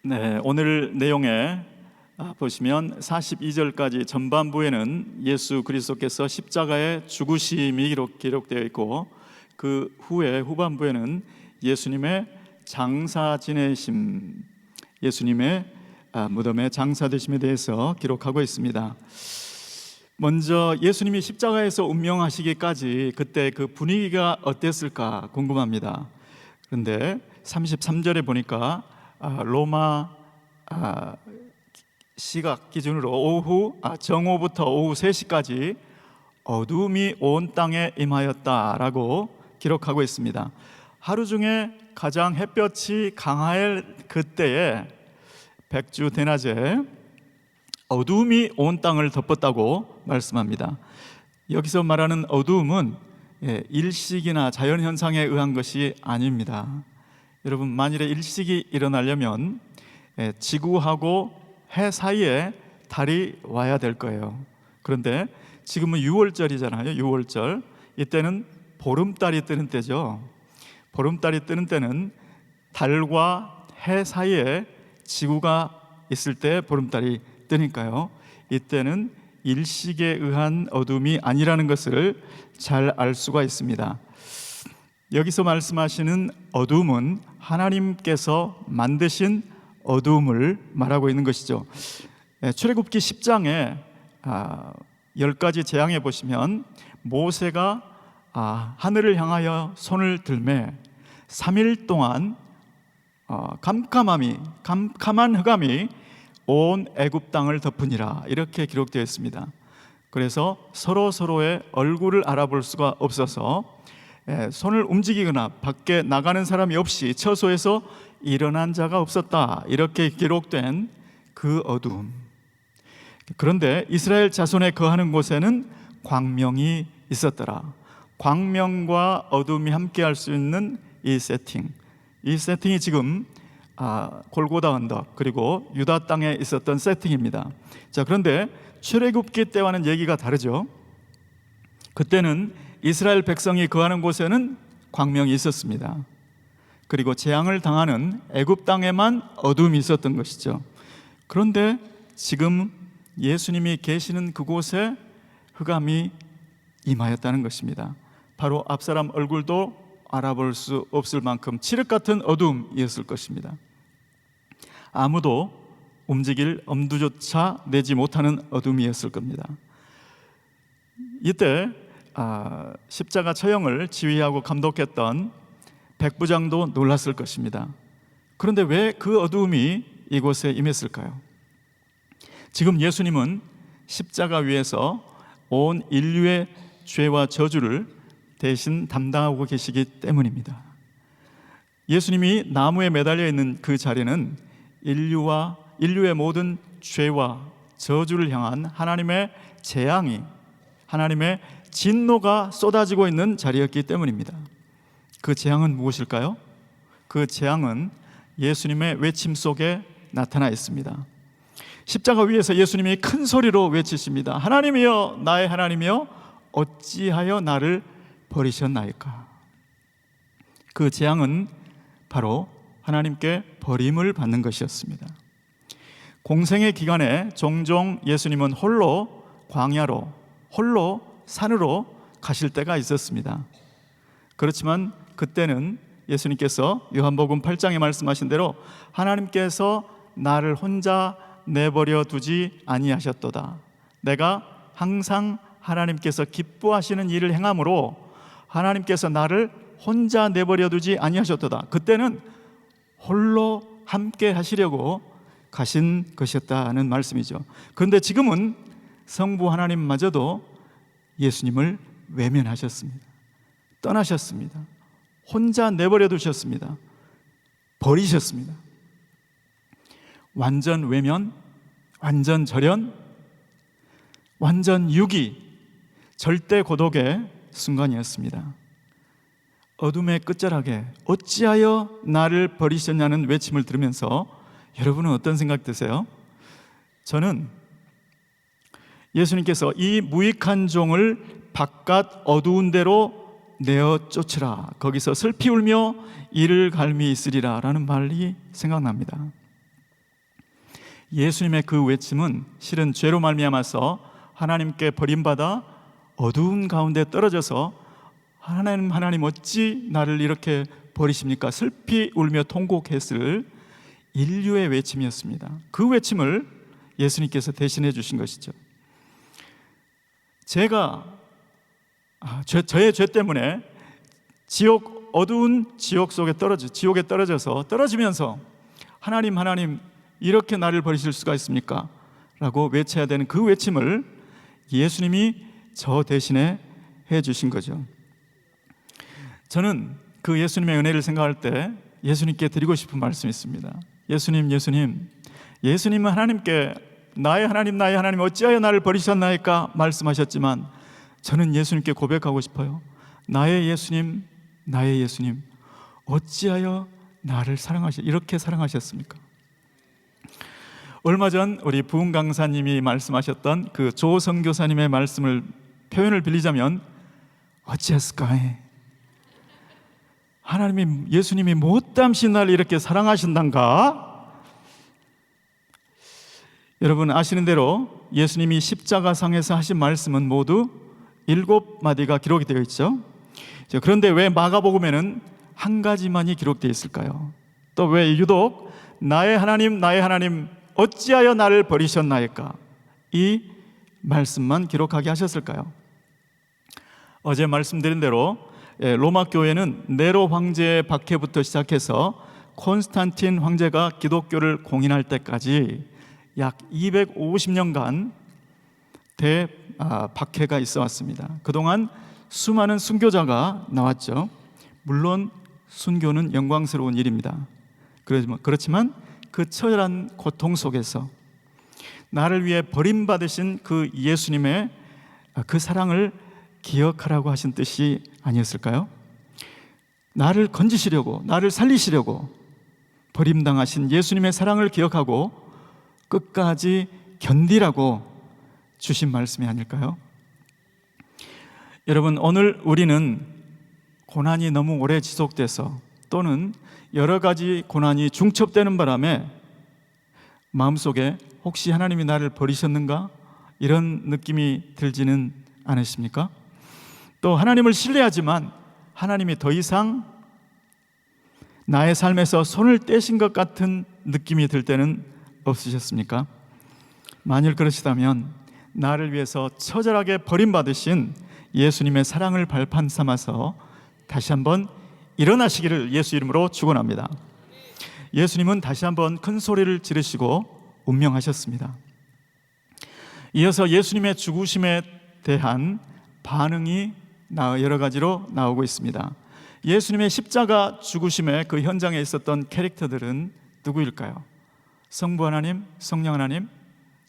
네, 오늘 내용에 보시면 42절까지 전반부에는 예수 그리스도께서 십자가의 죽으심이 기록되어 있고, 그 후에 후반부에는 예수님의 장사 지내심, 예수님의 무덤의 장사되심에 대해서 기록하고 있습니다. 먼저 예수님이 십자가에서 운명하시기까지 그때 그 분위기가 어땠을까 궁금합니다. 그런데 33절에 보니까 로마 시각 기준으로 정오부터 오후 3시까지 어둠이 온 땅에 임하였다라고 기록하고 있습니다. 하루 중에 가장 햇볕이 강할 그때에 백주 대낮에 어둠이 온 땅을 덮었다고 말씀합니다. 여기서 말하는 어두움은 일식이나 자연현상에 의한 것이 아닙니다. 여러분, 만일에 일식이 일어나려면 지구하고 해 사이에 달이 와야 될 거예요. 그런데 지금은 6월절이잖아요. 6월절, 이때는 보름달이 뜨는 때죠. 보름달이 뜨는 때는 달과 해 사이에 지구가 있을 때 보름달이 뜨니까요, 이때는 일식에 의한 어둠이 아니라는 것을 잘 알 수가 있습니다. 여기서 말씀하시는 어둠은 하나님께서 만드신 어둠을 말하고 있는 것이죠. 출애굽기 10장에 10가지 재앙에 보시면 모세가 하늘을 향하여 손을 들매 3일 동안 캄캄한 흑암이 온 애굽 땅을 덮으니라, 이렇게 기록되어 있습니다. 그래서 서로의 얼굴을 알아볼 수가 없어서 손을 움직이거나 밖에 나가는 사람이 없이 처소에서 일어난 자가 없었다, 이렇게 기록된 그 어두움. 그런데 이스라엘 자손에 거하는 곳에는 광명이 있었더라. 광명과 어둠이 함께할 수 있는 이 세팅이 지금 골고다 언덕 그리고 유다 땅에 있었던 세팅입니다. 자, 그런데 출애굽기 때와는 얘기가 다르죠. 그때는 이스라엘 백성이 거하는 곳에는 광명이 있었습니다. 그리고 재앙을 당하는 애굽 땅에만 어둠이 있었던 것이죠. 그런데 지금 예수님이 계시는 그곳에 흑암이 임하였다는 것입니다. 바로 앞사람 얼굴도 알아볼 수 없을 만큼 칠흑 같은 어둠이었을 것입니다. 아무도 움직일 엄두조차 내지 못하는 어둠이었을 겁니다. 이때 십자가 처형을 지휘하고 감독했던 백부장도 놀랐을 것입니다. 그런데 왜 그 어두움이 이곳에 임했을까요? 지금 예수님은 십자가 위에서 온 인류의 죄와 저주를 대신 담당하고 계시기 때문입니다. 예수님이 나무에 매달려 있는 그 자리는 인류의 모든 죄와 저주를 향한 하나님의 재앙이, 하나님의 진노가 쏟아지고 있는 자리였기 때문입니다. 그 재앙은 무엇일까요? 그 재앙은 예수님의 외침 속에 나타나 있습니다. 십자가 위에서 예수님이 큰 소리로 외치십니다. 하나님이여, 나의 하나님이여, 어찌하여 나를 버리셨나이까? 그 재앙은 바로 하나님께 버림을 받는 것이었습니다. 공생의 기간에 종종 예수님은 홀로 광야로, 홀로 산으로 가실 때가 있었습니다. 그렇지만 그때는 예수님께서 요한복음 8장에 말씀하신 대로 하나님께서 나를 혼자 내버려 두지 아니하셨도다. 내가 항상 하나님께서 기뻐하시는 일을 행함으로 하나님께서 나를 혼자 내버려 두지 아니하셨도다. 그때는 홀로 함께 하시려고 가신 것이었다는 말씀이죠. 그런데 지금은 성부 하나님마저도 예수님을 외면하셨습니다. 떠나셨습니다. 혼자 내버려 두셨습니다. 버리셨습니다. 완전 외면, 완전 절연, 완전 유기, 절대 고독의 순간이었습니다. 어둠의 끝자락에 어찌하여 나를 버리셨냐는 외침을 들으면서 여러분은 어떤 생각 드세요? 저는 예수님께서 이 무익한 종을 바깥 어두운 데로 내어 쫓으라, 거기서 슬피 울며 이를 갈미 있으리라 라는 말이 생각납니다. 예수님의 그 외침은 실은 죄로 말미암아서 하나님께 버림받아 어두운 가운데 떨어져서 하나님 어찌 나를 이렇게 버리십니까? 슬피 울며 통곡했을 인류의 외침이었습니다. 그 외침을 예수님께서 대신해 주신 것이죠. 저의 죄 때문에 어두운 지옥 속에 지옥에 떨어지면서 하나님 이렇게 나를 버리실 수가 있습니까? 라고 외쳐야 되는 그 외침을 예수님이 저 대신에 해 주신 거죠. 저는 그 예수님의 은혜를 생각할 때 예수님께 드리고 싶은 말씀이 있습니다. 예수님은 하나님께 나의 하나님 어찌하여 나를 버리셨나이까 말씀하셨지만, 저는 예수님께 고백하고 싶어요. 나의 예수님 어찌하여 나를 이렇게 사랑하셨습니까? 얼마 전 우리 부흥 강사님이 말씀하셨던 그 조 선교사님의 표현을 빌리자면, 어찌했을까? 예수님이 못담시 날 이렇게 사랑하신단가? 여러분 아시는 대로 예수님이 십자가상에서 하신 말씀은 모두 7마디가 기록이 되어 있죠. 그런데 왜 마가복음에는 한 가지만이 기록되어 있을까요? 또 왜 유독 나의 하나님 어찌하여 나를 버리셨나이까? 이 말씀만 기록하게 하셨을까요? 어제 말씀드린 대로 로마 교회는 네로 황제의 박해부터 시작해서 콘스탄틴 황제가 기독교를 공인할 때까지 약 250년간 박해가 있어 왔습니다. 그동안 수많은 순교자가 나왔죠. 물론 순교는 영광스러운 일입니다. 그렇지만 그 처절한 고통 속에서 나를 위해 버림받으신 그 예수님의 그 사랑을 기억하라고 하신 뜻이 아니었을까요? 나를 건지시려고, 나를 살리시려고 버림당하신 예수님의 사랑을 기억하고 끝까지 견디라고 주신 말씀이 아닐까요? 여러분, 오늘 우리는 고난이 너무 오래 지속돼서 또는 여러 가지 고난이 중첩되는 바람에 마음속에 혹시 하나님이 나를 버리셨는가? 이런 느낌이 들지는 않으십니까? 또 하나님을 신뢰하지만 하나님이 더 이상 나의 삶에서 손을 떼신 것 같은 느낌이 들 때는 없으셨습니까? 만일 그러시다면 나를 위해서 처절하게 버림받으신 예수님의 사랑을 발판 삼아서 다시 한번 일어나시기를 예수 이름으로 축원합니다. 예수님은 다시 한번 큰 소리를 지르시고 운명하셨습니다. 이어서 예수님의 죽으심에 대한 반응이 여러 가지로 나오고 있습니다. 예수님의 십자가 죽으심의 그 현장에 있었던 캐릭터들은 누구일까요? 성부 하나님, 성령 하나님,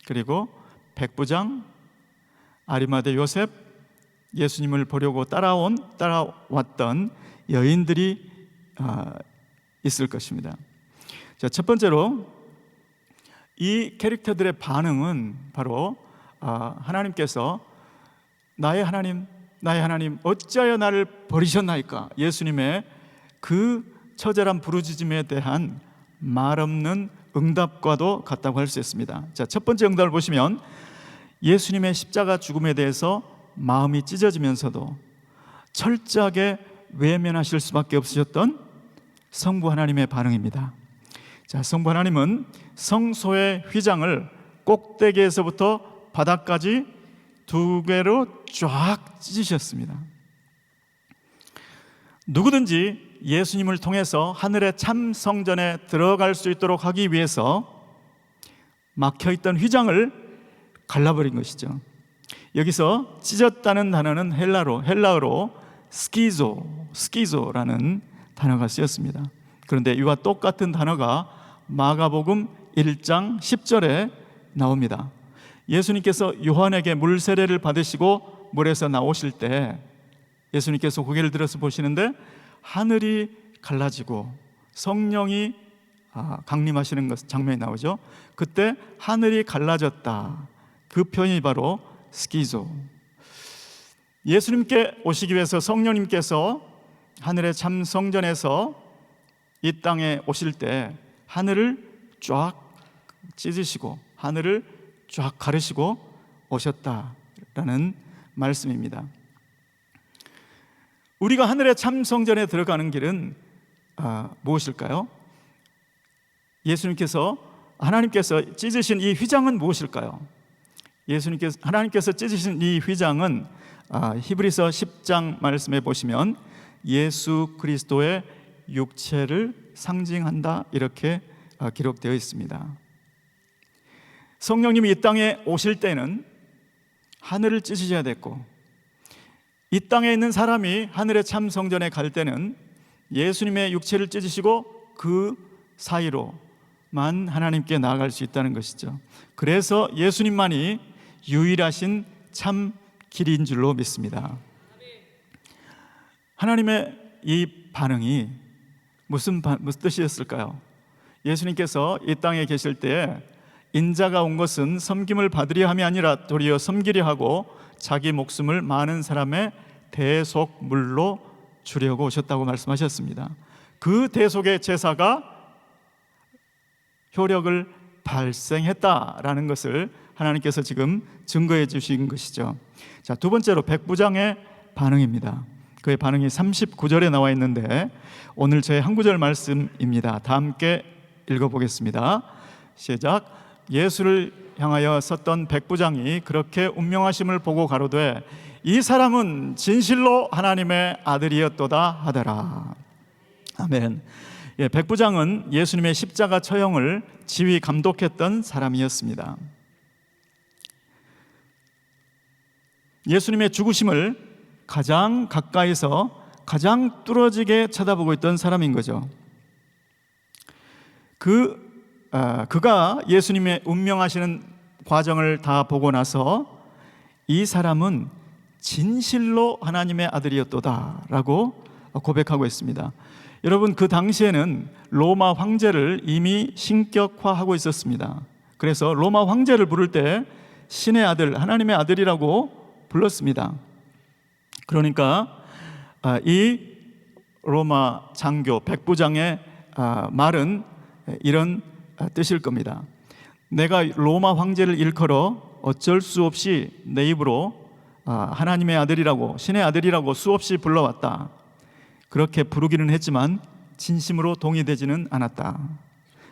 그리고 백부장, 아리마대 요셉, 예수님을 보려고 따라왔던 여인들이 있을 것입니다. 자, 첫 번째로 이 캐릭터들의 반응은 바로 하나님께서 나의 하나님 어찌하여 나를 버리셨나이까? 예수님의 그 처절한 부르짖음에 대한 말없는 응답과도 같다고 할 수 있습니다. 자, 첫 번째 응답을 보시면 예수님의 십자가 죽음에 대해서 마음이 찢어지면서도 철저하게 외면하실 수밖에 없으셨던 성부 하나님의 반응입니다. 자, 성부 하나님은 성소의 휘장을 꼭대기에서부터 바닥까지 2개로 쫙 찢으셨습니다. 누구든지 예수님을 통해서 하늘의 참 성전에 들어갈 수 있도록 하기 위해서 막혀있던 휘장을 갈라버린 것이죠. 여기서 찢었다는 단어는 헬라어로 스키조라는 단어가 쓰였습니다. 그런데 이와 똑같은 단어가 마가복음 1장 10절에 나옵니다. 예수님께서 요한에게 물 세례를 받으시고 물에서 나오실 때 예수님께서 고개를 들어서 보시는데 하늘이 갈라지고 성령이 강림하시는 장면이 나오죠. 그때 하늘이 갈라졌다. 그 표현이 바로 스키조. 예수님께 오시기 위해서 성령님께서 하늘의 참 성전에서 이 땅에 오실 때 하늘을 쫙 찢으시고 하늘을 쫙 가르시고 오셨다라는 말씀입니다. 우리가 하늘의 참 성전에 들어가는 길은 무엇일까요? 하나님께서 찢으신 이 휘장은 무엇일까요? 하나님께서 찢으신 이 휘장은 히브리서 10장 말씀에 보시면 예수 그리스도의 육체를 상징한다, 이렇게 기록되어 있습니다. 성령님이 이 땅에 오실 때는 하늘을 찢으셔야 됐고, 이 땅에 있는 사람이 하늘의 참 성전에 갈 때는 예수님의 육체를 찢으시고 그 사이로만 하나님께 나아갈 수 있다는 것이죠. 그래서 예수님만이 유일하신 참 길인 줄로 믿습니다. 하나님의 이 반응이 무슨 뜻이었을까요? 예수님께서 이 땅에 계실 때에 인자가 온 것은 섬김을 받으려 함이 아니라 도리어 섬기려 하고 자기 목숨을 많은 사람의 대속물로 주려고 오셨다고 말씀하셨습니다. 그 대속의 제사가 효력을 발생했다라는 것을 하나님께서 지금 증거해 주신 것이죠. 자, 두 번째로 백부장의 반응입니다. 그의 반응이 39절에 나와 있는데 오늘 제 한 구절 말씀입니다. 다 함께 읽어보겠습니다. 시작. 예수를 향하여 섰던 백부장이 그렇게 운명하심을 보고 가로되 이 사람은 진실로 하나님의 아들이었도다 하더라. 아멘. 백부장은 예수님의 십자가 처형을 지휘 감독했던 사람이었습니다. 예수님의 죽으심을 가장 가까이서 가장 뚫어지게 쳐다보고 있던 사람인 거죠. 그가 예수님의 운명하시는 과정을 다 보고 나서 이 사람은 진실로 하나님의 아들이었도다 라고 고백하고 있습니다. 여러분, 그 당시에는 로마 황제를 이미 신격화하고 있었습니다. 그래서 로마 황제를 부를 때 신의 아들, 하나님의 아들이라고 불렀습니다. 그러니까 이 로마 장교 백부장의 말은 이런 뜻일 겁니다. 내가 로마 황제를 일컬어 어쩔 수 없이 내 입으로 하나님의 아들이라고, 신의 아들이라고 수없이 불러왔다. 그렇게 부르기는 했지만 진심으로 동의되지는 않았다.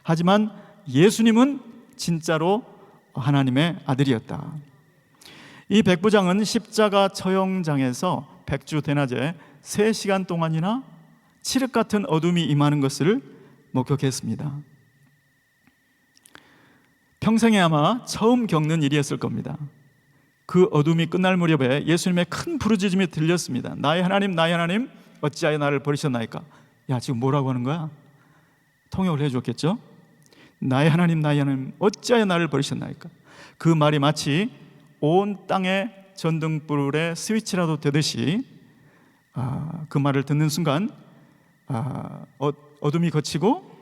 하지만 예수님은 진짜로 하나님의 아들이었다. 이 백부장은 십자가 처형장에서 백주대낮에 3시간 동안이나 칠흑 같은 어둠이 임하는 것을 목격했습니다. 평생에 아마 처음 겪는 일이었을 겁니다. 그 어둠이 끝날 무렵에 예수님의 큰 부르짖음이 들렸습니다. 나의 하나님, 나의 하나님, 어찌하여 나를 버리셨나이까? 야, 지금 뭐라고 하는 거야? 통역을 해줬겠죠? 나의 하나님, 나의 하나님, 어찌하여 나를 버리셨나이까? 그 말이 마치 온 땅의 전등불에 스위치라도 되듯이 그 말을 듣는 순간 어둠이 걷히고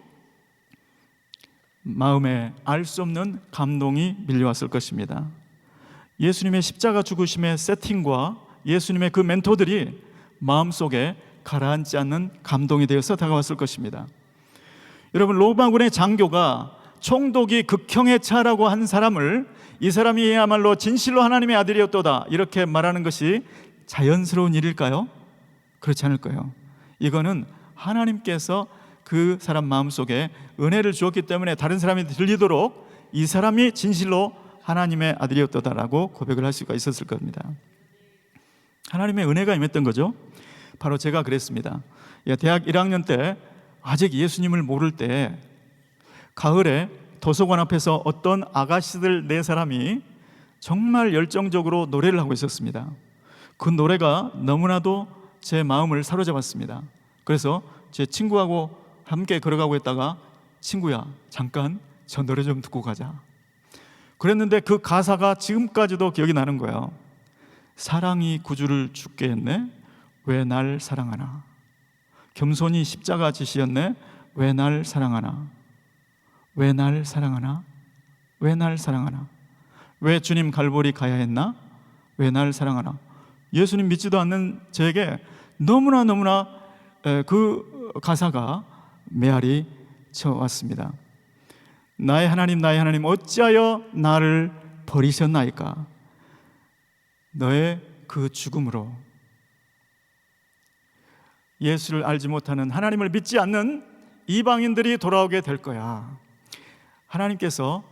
마음에 알 수 없는 감동이 밀려왔을 것입니다. 예수님의 십자가 죽으심의 세팅과 예수님의 그 멘토들이 마음속에 가라앉지 않는 감동이 되어서 다가왔을 것입니다. 여러분, 로마군의 장교가 총독이 극형에 차라고 한 사람을 이 사람이야말로 진실로 하나님의 아들이었도다 이렇게 말하는 것이 자연스러운 일일까요? 그렇지 않을 거예요. 이거는 하나님께서 그 사람 마음속에 은혜를 주었기 때문에 다른 사람이 들리도록 이 사람이 진실로 하나님의 아들이었다라고 고백을 할 수가 있었을 겁니다. 하나님의 은혜가 임했던 거죠. 바로 제가 그랬습니다. 대학 1학년 때 아직 예수님을 모를 때 가을에 도서관 앞에서 어떤 아가씨들 4사람이 정말 열정적으로 노래를 하고 있었습니다. 그 노래가 너무나도 제 마음을 사로잡았습니다. 그래서 제 친구하고 함께 걸어가고 있다가 친구야, 잠깐 저 노래 좀 듣고 가자. 그랬는데 그 가사가 지금까지도 기억이 나는 거예요. 사랑이 구주를 죽게 했네, 왜 날 사랑하나. 겸손히 십자가 지시었네, 왜 날 사랑하나. 왜 날 사랑하나. 왜 날 사랑하나. 왜 주님 갈보리 가야 했나, 왜 날 사랑하나. 예수님 믿지도 않는 저에게 너무나 그 가사가 메아리 쳐왔습니다. 나의 하나님 어찌하여 나를 버리셨나이까? 너의 그 죽음으로 예수를 알지 못하는, 하나님을 믿지 않는 이방인들이 돌아오게 될 거야. 하나님께서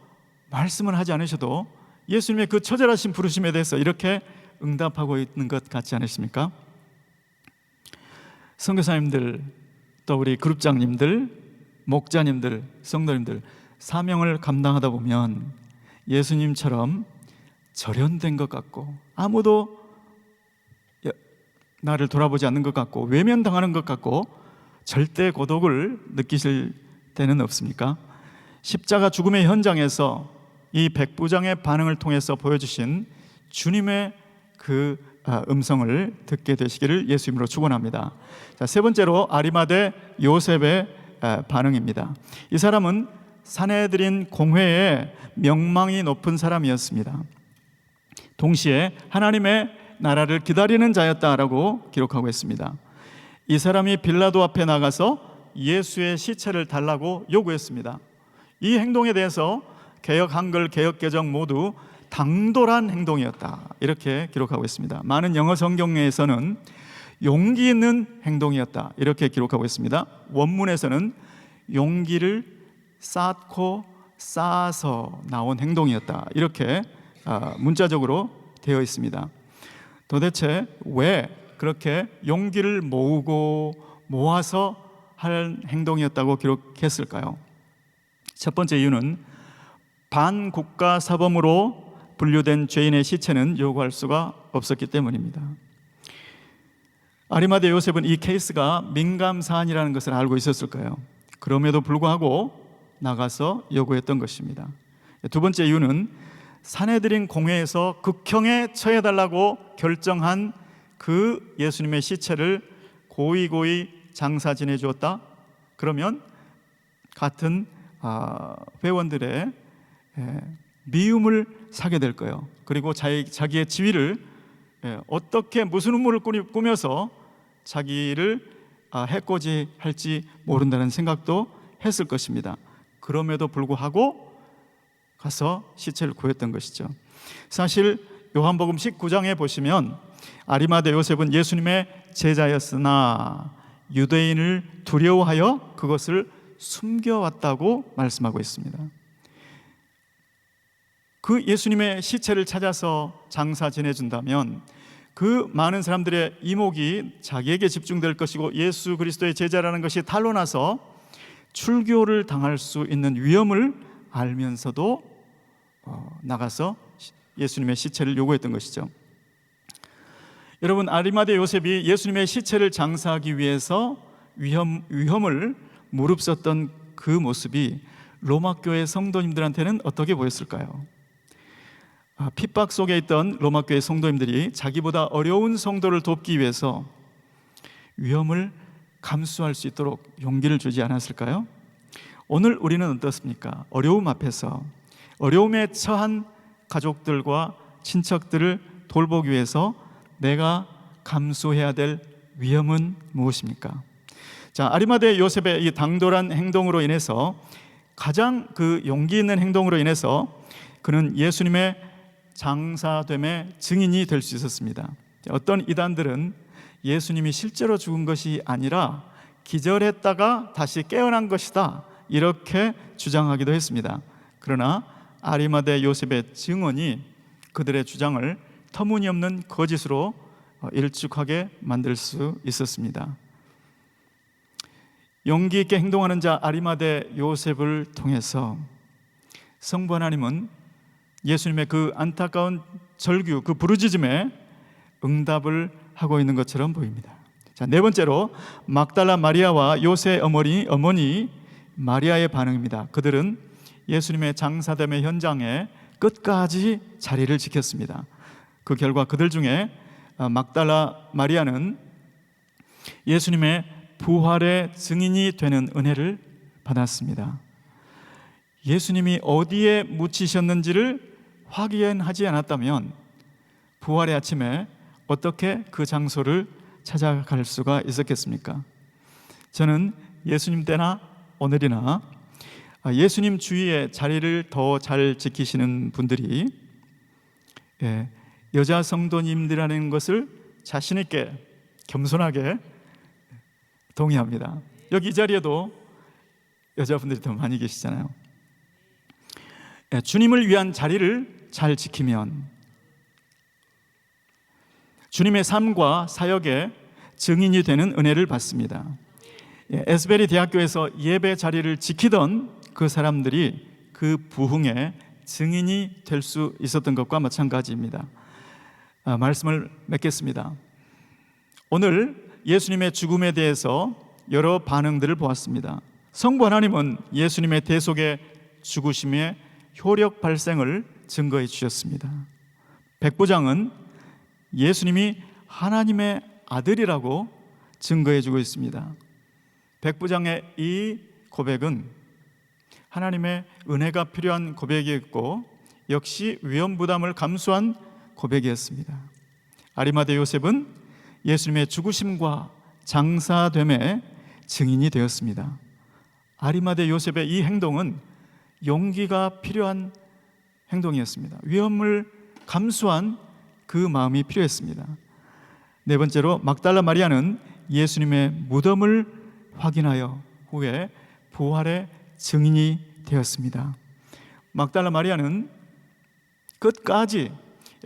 말씀을 하지 않으셔도 예수님의 그 처절하신 부르심에 대해서 이렇게 응답하고 있는 것 같지 않으십니까? 선교사님들, 또 우리 그룹장님들, 목자님들, 성도님들, 사명을 감당하다 보면 예수님처럼 절연된 것 같고, 아무도 나를 돌아보지 않는 것 같고, 외면당하는 것 같고, 절대 고독을 느끼실 때는 없습니까? 십자가 죽음의 현장에서 이 백부장의 반응을 통해서 보여주신 주님의 그 음성을 듣게 되시기를 예수 이름으로 축원합니다. 자, 세 번째로 아리마대 요셉의 반응입니다. 이 사람은 산헤드린 공회에 명망이 높은 사람이었습니다. 동시에 하나님의 나라를 기다리는 자였다라고 기록하고 있습니다. 이 사람이 빌라도 앞에 나가서 예수의 시체를 달라고 요구했습니다. 이 행동에 대해서 개역 한글, 개역 개정 모두 당돌한 행동이었다, 이렇게 기록하고 있습니다. 많은 영어 성경에서는 용기 있는 행동이었다, 이렇게 기록하고 있습니다. 원문에서는 용기를 쌓고 쌓아서 나온 행동이었다, 이렇게 문자적으로 되어 있습니다. 도대체 왜 그렇게 용기를 모으고 모아서 할 행동이었다고 기록했을까요? 첫 번째 이유는 반국가 사범으로 분류된 죄인의 시체는 요구할 수가 없었기 때문입니다. 아리마대 요셉은 이 케이스가 민감 사안이라는 것을 알고 있었을까요? 그럼에도 불구하고 나가서 요구했던 것입니다. 두 번째 이유는 산헤드린 공회에서 극형에 처해달라고 결정한 그 예수님의 시체를 고이고이 장사 지내주었다? 그러면 같은 회원들의 미움을 사게 될 거예요. 그리고 자기의 지위를 어떻게 무슨 음모를 꾸며서 자기를 해코지할지 모른다는 생각도 했을 것입니다. 그럼에도 불구하고 가서 시체를 구했던 것이죠. 사실 요한복음 19장에 보시면 아리마대 요셉은 예수님의 제자였으나 유대인을 두려워하여 그것을 숨겨왔다고 말씀하고 있습니다. 그 예수님의 시체를 찾아서 장사 지내준다면 그 많은 사람들의 이목이 자기에게 집중될 것이고 예수 그리스도의 제자라는 것이 탄로나서 출교를 당할 수 있는 위험을 알면서도 나가서 예수님의 시체를 요구했던 것이죠. 여러분, 아리마대 요셉이 예수님의 시체를 장사하기 위해서 위험을 무릅썼던 그 모습이 로마 교회 성도님들한테는 어떻게 보였을까요? 핍박 속에 있던 로마 교회 성도님들이 자기보다 어려운 성도를 돕기 위해서 위험을 감수할 수 있도록 용기를 주지 않았을까요? 오늘 우리는 어떻습니까? 어려움 앞에서 어려움에 처한 가족들과 친척들을 돌보기 위해서 내가 감수해야 될 위험은 무엇입니까? 자, 아리마대 요셉의 이 당돌한 행동으로 인해서, 가장 그 용기 있는 행동으로 인해서 그는 예수님의 장사됨의 증인이 될 수 있었습니다. 어떤 이단들은 예수님이 실제로 죽은 것이 아니라 기절했다가 다시 깨어난 것이다, 이렇게 주장하기도 했습니다. 그러나 아리마대 요셉의 증언이 그들의 주장을 터무니없는 거짓으로 일축하게 만들 수 있었습니다. 용기 있게 행동하는 자 아리마대 요셉을 통해서 성부 하나님은 예수님의 그 안타까운 절규, 그 부르짖음에 응답을 하고 있는 것처럼 보입니다. 자, 네 번째로 막달라 마리아와 요셉의 어머니 마리아의 반응입니다. 그들은 예수님의 장사됨의 현장에 끝까지 자리를 지켰습니다. 그 결과 그들 중에 막달라 마리아는 예수님의 부활의 증인이 되는 은혜를 받았습니다. 예수님이 어디에 묻히셨는지를 확인하지 않았다면 부활의 아침에 어떻게 그 장소를 찾아갈 수가 있었겠습니까? 저는 예수님 때나 오늘이나 예수님 주위에 자리를 더 잘 지키시는 분들이 여자 성도님들이라는 것을 자신 있게 겸손하게 동의합니다. 여기 이 자리에도 여자분들이 더 많이 계시잖아요. 주님을 위한 자리를 잘 지키면 주님의 삶과 사역의 증인이 되는 은혜를 받습니다. 에스베리 대학교에서 예배 자리를 지키던 그 사람들이 그 부흥의 증인이 될 수 있었던 것과 마찬가지입니다. 말씀을 맺겠습니다. 오늘 예수님의 죽음에 대해서 여러 반응들을 보았습니다. 성부 하나님은 예수님의 대속의 죽으심의 효력 발생을 증거해 주셨습니다. 백부장은 예수님이 하나님의 아들이라고 증거해 주고 있습니다. 백부장의 이 고백은 하나님의 은혜가 필요한 고백이었고 역시 위험 부담을 감수한 고백이었습니다. 아리마대 요셉은 예수님의 죽으심과 장사됨의 증인이 되었습니다. 아리마대 요셉의 이 행동은 용기가 필요한 행동이었습니다. 위험을 감수한 그 마음이 필요했습니다. 네 번째로 막달라 마리아는 예수님의 무덤을 확인하여 후에 부활의 증인이 되었습니다. 막달라 마리아는 끝까지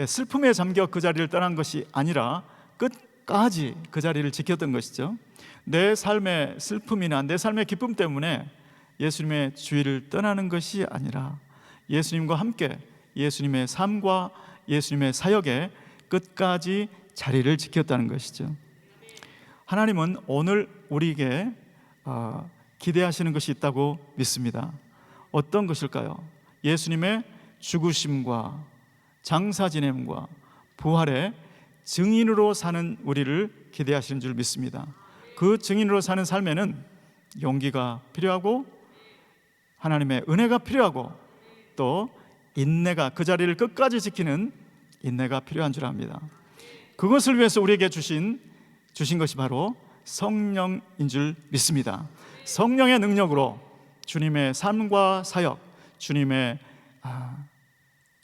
슬픔에 잠겨 그 자리를 떠난 것이 아니라 끝까지 그 자리를 지켰던 것이죠. 내 삶의 슬픔이나 내 삶의 기쁨 때문에 예수님의 주위를 떠나는 것이 아니라 예수님과 함께 예수님의 삶과 예수님의 사역에 끝까지 자리를 지켰다는 것이죠. 하나님은 오늘 우리에게 기대하시는 것이 있다고 믿습니다. 어떤 것일까요? 예수님의 죽으심과 장사 지냄과 부활의 증인으로 사는 우리를 기대하시는 줄 믿습니다. 그 증인으로 사는 삶에는 용기가 필요하고 하나님의 은혜가 필요하고 또 인내가, 그 자리를 끝까지 지키는 인내가 필요한 줄 압니다. 그것을 위해서 우리에게 주신 것이 바로 성령인 줄 믿습니다. 성령의 능력으로 주님의 삶과 사역, 주님의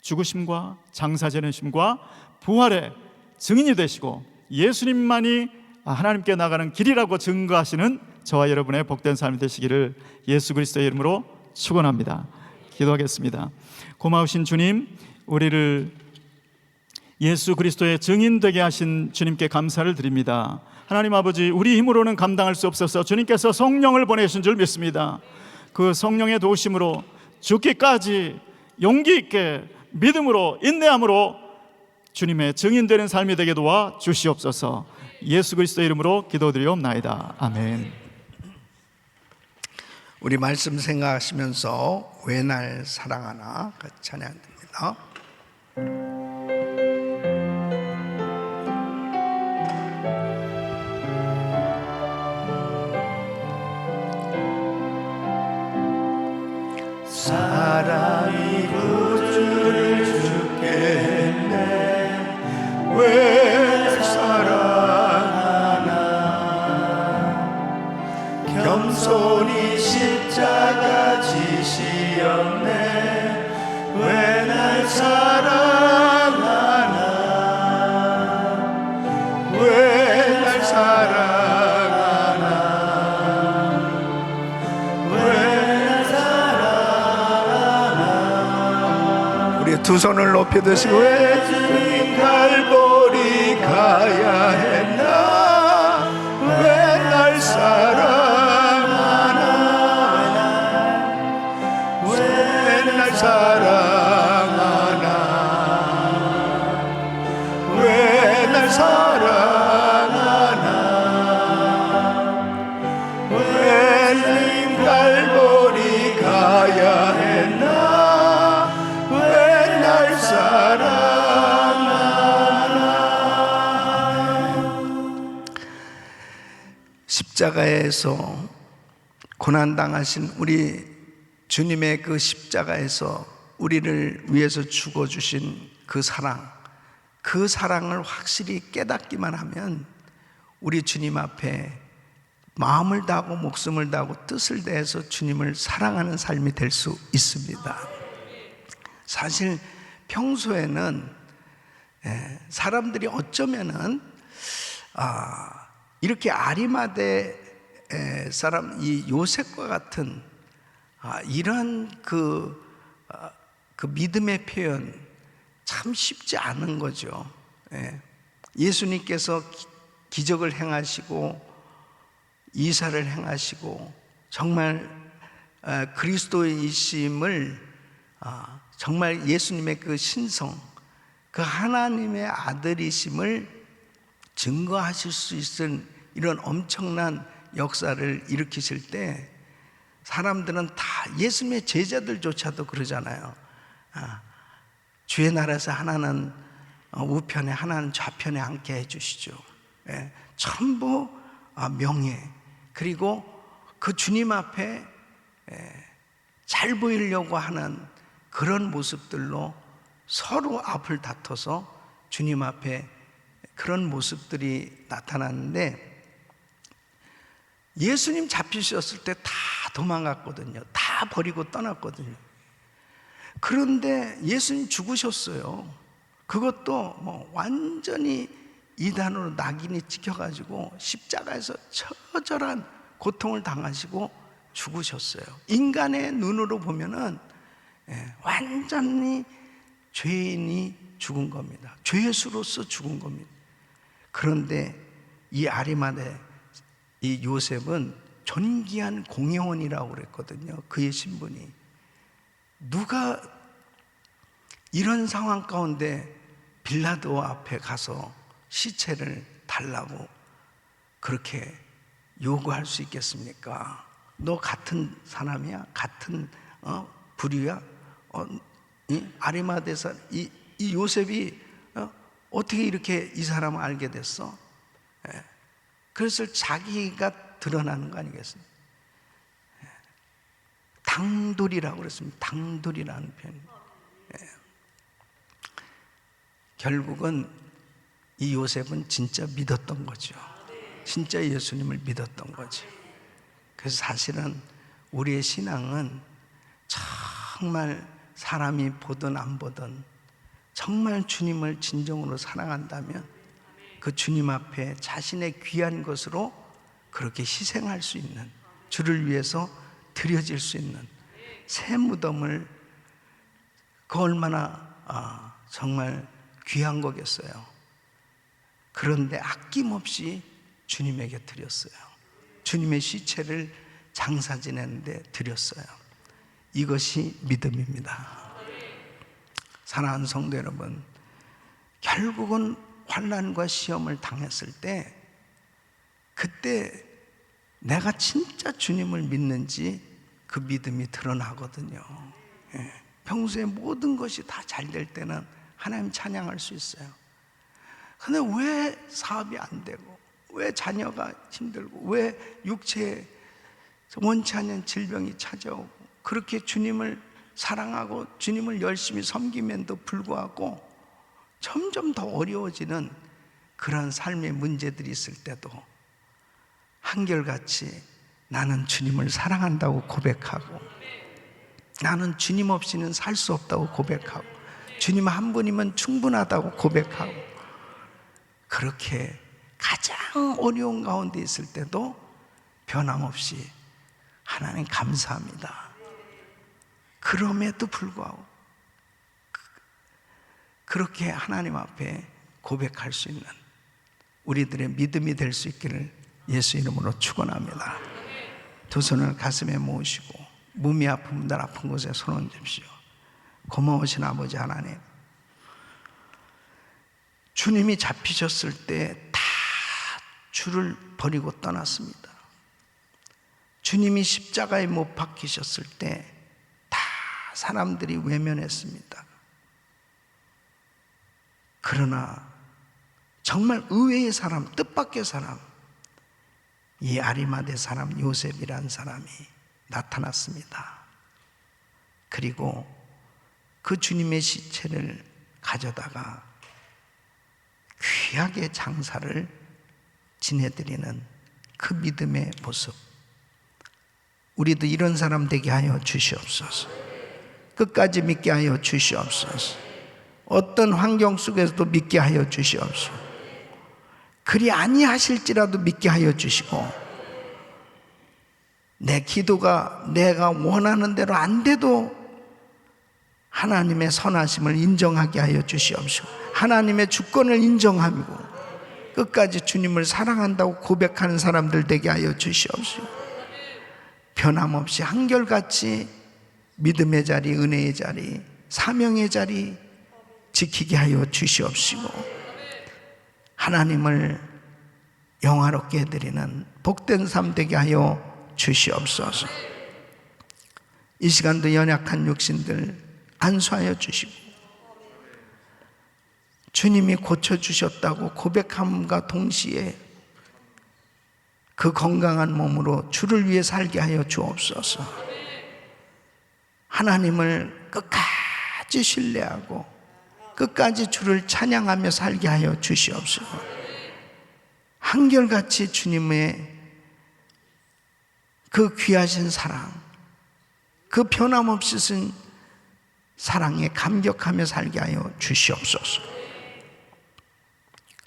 죽으심과 장사되심과 부활의 증인이 되시고 예수님만이 하나님께 나가는 길이라고 증거하시는 저와 여러분의 복된 삶이 되시기를 예수 그리스도의 이름으로 축원합니다. 기도하겠습니다. 고마우신 주님, 우리를 예수 그리스도의 증인 되게 하신 주님께 감사를 드립니다. 하나님 아버지, 우리 힘으로는 감당할 수 없어서 주님께서 성령을 보내신 줄 믿습니다. 그 성령의 도우심으로 죽기까지 용기 있게 믿음으로 인내함으로 주님의 증인되는 삶이 되게 도와 주시옵소서. 예수 그리스도의 이름으로 기도드리옵나이다. 아멘. 우리 말씀 생각하시면서 왜 날 사랑하나 찬양드립니다. 사랑이 구주를 죽게 했네 왜 사랑하나 겸손히 십자가 지시었네 왜 날 사랑하나 왜 날 사랑하나 두 손을 높이 드시고 왜 주님 갈보리 가야 했나 왜 날 사랑하나 왜 날 사랑하나 왜 날 사랑하나 왜 주님 갈보리 가야 했나 십자가에서 고난당하신 우리 주님의 그 십자가에서 우리를 위해서 죽어주신 그 사랑을 확실히 깨닫기만 하면 우리 주님 앞에 마음을 다하고 목숨을 다하고 뜻을 다해서 주님을 사랑하는 삶이 될 수 있습니다. 사실 평소에는 사람들이 어쩌면은 이렇게 아리마대 사람 이 요셉과 같은 이런 그 믿음의 표현 참 쉽지 않은 거죠. 예수님께서 기적을 행하시고 이사를 행하시고 정말 그리스도이심을 정말 예수님의 그 신성, 그 하나님의 아들이심을 증거하실 수 있는 이런 엄청난 역사를 일으키실 때 사람들은 다 예수님의 제자들조차도 그러잖아요. 주의 나라에서 하나는 우편에 하나는 좌편에 앉게 해주시죠. 전부 명예, 그리고 그 주님 앞에 잘 보이려고 하는 그런 모습들로 서로 앞을 다퉈서 주님 앞에 그런 모습들이 나타났는데, 예수님 잡히셨을 때 다 도망갔거든요. 다 버리고 떠났거든요. 그런데 예수님 죽으셨어요. 그것도 뭐 완전히 이단으로 낙인이 찍혀가지고 십자가에서 처절한 고통을 당하시고 죽으셨어요. 인간의 눈으로 보면은 완전히 죄인이 죽은 겁니다. 죄수로서 죽은 겁니다. 그런데 이 아리마대 이 요셉은 존귀한 공회원이라고 그랬거든요. 그의 신분이. 누가 이런 상황 가운데 빌라도 앞에 가서 시체를 달라고 그렇게 요구할 수 있겠습니까? 너 같은 사람이야? 같은 부류야? 아리마대 사람 이 요셉이 어떻게 이렇게 이 사람을 알게 됐어? 그래서 자기가 드러나는 거 아니겠습니까? 당돌이라고 그랬습니다. 당돌이라는 표현. 결국은 이 요셉은 진짜 믿었던 거죠. 진짜 예수님을 믿었던 거죠. 그래서 사실은 우리의 신앙은 정말 사람이 보든 안 보든 정말 주님을 진정으로 사랑한다면 그 주님 앞에 자신의 귀한 것으로 그렇게 희생할 수 있는, 주를 위해서 드려질 수 있는 새 무덤을, 그 얼마나 정말 귀한 거겠어요. 그런데 아낌없이 주님에게 드렸어요. 주님의 시체를 장사 지내는데 드렸어요. 이것이 믿음입니다. 사랑하는 성도 여러분, 결국은 환난과 시험을 당했을 때, 그때 내가 진짜 주님을 믿는지 그 믿음이 드러나거든요. 평소에 모든 것이 다 잘 될 때는 하나님 찬양할 수 있어요. 근데 왜 사업이 안 되고, 왜 자녀가 힘들고, 왜 육체에 원치 않는 질병이 찾아오고, 그렇게 주님을 사랑하고 주님을 열심히 섬김에도 불구하고 점점 더 어려워지는 그런 삶의 문제들이 있을 때도 한결같이 나는 주님을 사랑한다고 고백하고, 나는 주님 없이는 살 수 없다고 고백하고, 주님 한 분이면 충분하다고 고백하고, 그렇게 가장 어려운 가운데 있을 때도 변함없이 하나님 감사합니다, 그럼에도 불구하고 그렇게 하나님 앞에 고백할 수 있는 우리들의 믿음이 될 수 있기를 예수 이름으로 축원합니다. 두 손을 가슴에 모으시고 몸이 아픈 분들 아픈 곳에 손 얹으십시오. 고마우신 아버지 하나님, 주님이 잡히셨을 때 다 주를 버리고 떠났습니다. 주님이 십자가에 못 박히셨을 때 다 사람들이 외면했습니다. 그러나 정말 의외의 사람, 뜻밖의 사람, 이 아리마대 사람 요셉이라는 사람이 나타났습니다. 그리고 그 주님의 시체를 가져다가 귀하게 장사를 지내드리는 그 믿음의 모습, 우리도 이런 사람 되게 하여 주시옵소서. 끝까지 믿게 하여 주시옵소서. 어떤 환경 속에서도 믿게 하여 주시옵소서. 그리 아니하실지라도 믿게 하여 주시고, 내 기도가 내가 원하는 대로 안 돼도 하나님의 선하심을 인정하게 하여 주시옵소서. 하나님의 주권을 인정하고 끝까지 주님을 사랑한다고 고백하는 사람들 되게 하여 주시옵소서. 변함없이 한결같이 믿음의 자리, 은혜의 자리, 사명의 자리 지키게 하여 주시옵시고, 하나님을 영화롭게 해드리는 복된 삶 되게 하여 주시옵소서. 이 시간도 연약한 육신들 안수하여 주시고, 주님이 고쳐주셨다고 고백함과 동시에 그 건강한 몸으로 주를 위해 살게 하여 주옵소서. 하나님을 끝까지 신뢰하고 끝까지 주를 찬양하며 살게 하여 주시옵소서. 한결같이 주님의 그 귀하신 사랑, 그 변함없이 쓴 사랑에 감격하며 살게 하여 주시옵소서.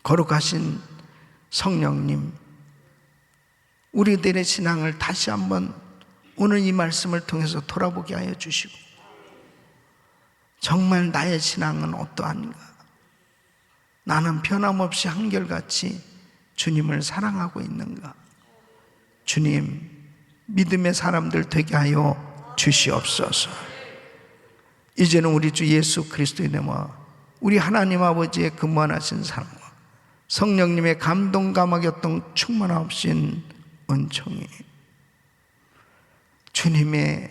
거룩하신 성령님, 우리들의 신앙을 다시 한번 오늘 이 말씀을 통해서 돌아보게 하여 주시고, 정말 나의 신앙은 어떠한가? 나는 변함없이 한결같이 주님을 사랑하고 있는가? 주님, 믿음의 사람들 되게 하여 주시옵소서. 이제는 우리 주 예수 그리스도의 이름과 우리 하나님 아버지의 근무하신 사랑과 성령님의 감동 감화교통 충만하신 은총이, 주님의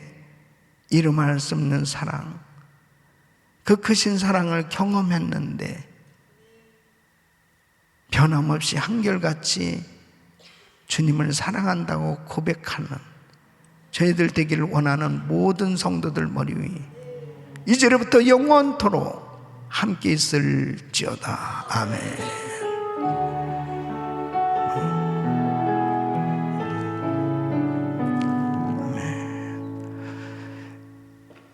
이름할 수 없는 사랑, 그 크신 사랑을 경험했는데 변함없이 한결같이 주님을 사랑한다고 고백하는 저희들 되기를 원하는 모든 성도들 머리 위 이제부터 영원토록 함께 있을지어다. 아멘.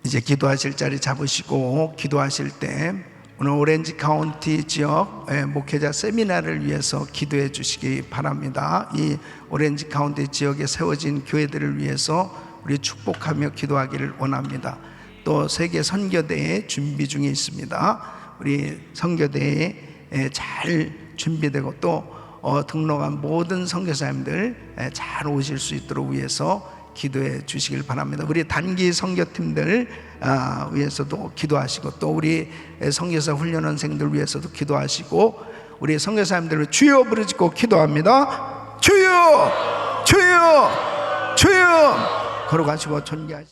이제 기도하실 자리 잡으시고, 기도하실 때 오늘 오렌지 카운티 지역 목회자 세미나를 위해서 기도해 주시기 바랍니다. 이 오렌지 카운티 지역에 세워진 교회들을 위해서 우리 축복하며 기도하기를 원합니다. 또 세계 선교대회 준비 중에 있습니다. 우리 선교대회에 잘 준비되고 또 등록한 모든 선교사님들 잘 오실 수 있도록 위해서 기도해 주시길 바랍니다. 우리 단기 선교팀들 위해서도 기도하시고, 또 우리 선교사 훈련원생들 위해서도 기도하시고, 우리 선교사님들을 주여 부르짖고 기도합니다. 주여, 주여, 주여. 걸어가시고 존귀하시